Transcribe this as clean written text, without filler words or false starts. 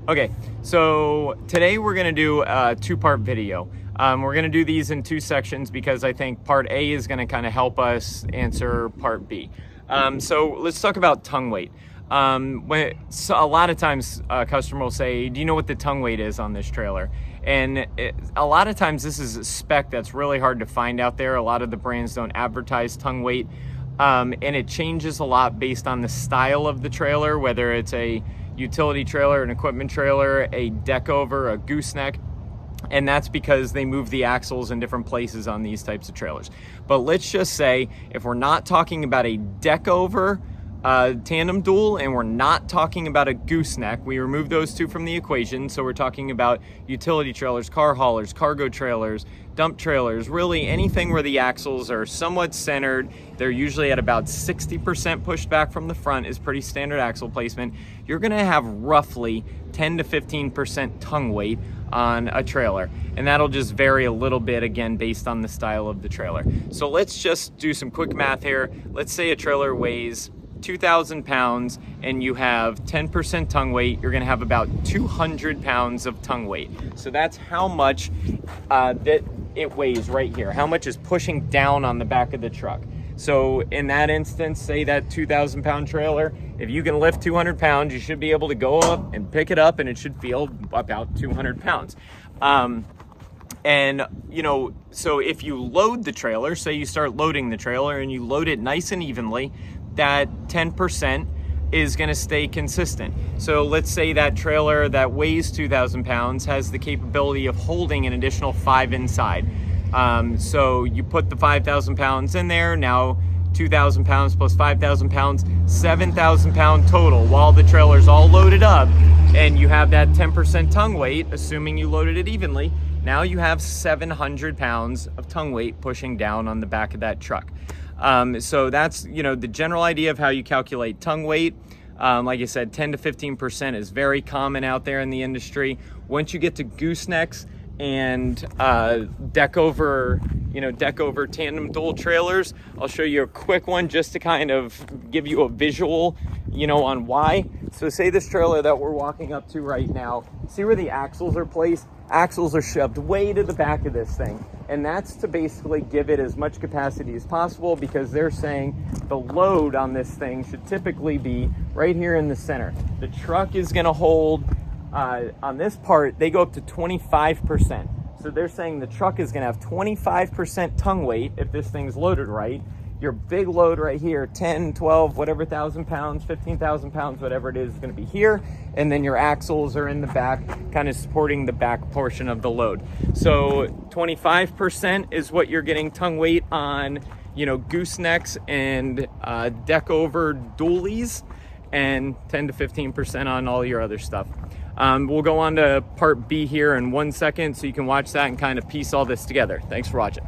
Okay, so today we're gonna do a two-part video. We're gonna do these in two sections because I think part A is gonna kind of help us answer part B. So let's talk about tongue weight. A lot of times a customer will say, do you know what the tongue weight is on this trailer? And a lot of times this is a spec that's really hard to find out there. A lot of the brands don't advertise tongue weight. And it changes a lot based on the style of the trailer, whether it's a utility trailer, an equipment trailer, a deck over, a gooseneck, and that's because they move the axles in different places on these types of trailers. But let's just say if we're not talking about a deck over tandem dual and we're not talking about a gooseneck, we remove those two from the equation. So we're talking about utility trailers, car haulers, cargo trailers, dump trailers, really anything where the axles are somewhat centered. They're usually at about 60% pushed back from the front is pretty standard axle placement. You're gonna have roughly 10 to 15% tongue weight on a trailer. And that'll just vary a little bit, again, based on the style of the trailer. So let's just do some quick math here. Let's say a trailer weighs 2,000 pounds and you have 10% tongue weight, you're gonna have about 200 pounds of tongue weight. So that's how much that it weighs right here, how much is pushing down on the back of the truck. So in that instance, say that 2,000 pound trailer, if you can lift 200 pounds, you should be able to go up and pick it up and it should feel about 200 pounds. And you know, so if you load the trailer, say you start loading the trailer and you load it nice and evenly, that 10% is gonna stay consistent. So let's say that trailer that weighs 2,000 pounds has the capability of holding an additional 5 inside. So you put the 5,000 pounds in there, now 2,000 pounds plus 5,000 pounds, 7,000 pound total while the trailer's all loaded up, and you have that 10% tongue weight, assuming you loaded it evenly. Now you have 700 pounds of tongue weight pushing down on the back of that truck. So that's, you know, the general idea of how you calculate tongue weight. Like I said, 10 to 15% is very common out there in the industry. Once you get to goosenecks and deck over tandem dual trailers, I'll show you a quick one just to kind of give you a visual, you know, on why. So say this trailer that we're walking up to right now, see where the axles are placed? Axles are shoved way to the back of this thing, and that's to basically give it as much capacity as possible, because they're saying the load on this thing should typically be right here in the center. The truck is going to hold on this part, they go up to 25%. So they're saying the truck is going to have 25% tongue weight if this thing's loaded right. Your big load right here, 10, 12, whatever thousand pounds, 15,000 pounds, whatever it is going to be here. And then your axles are in the back, kind of supporting the back portion of the load. So 25% is what you're getting tongue weight on, you know, goosenecks and deck over dualies, and 10 to 15% on all your other stuff. We'll go on to part B here in 1 second so you can watch that and kind of piece all this together. Thanks for watching.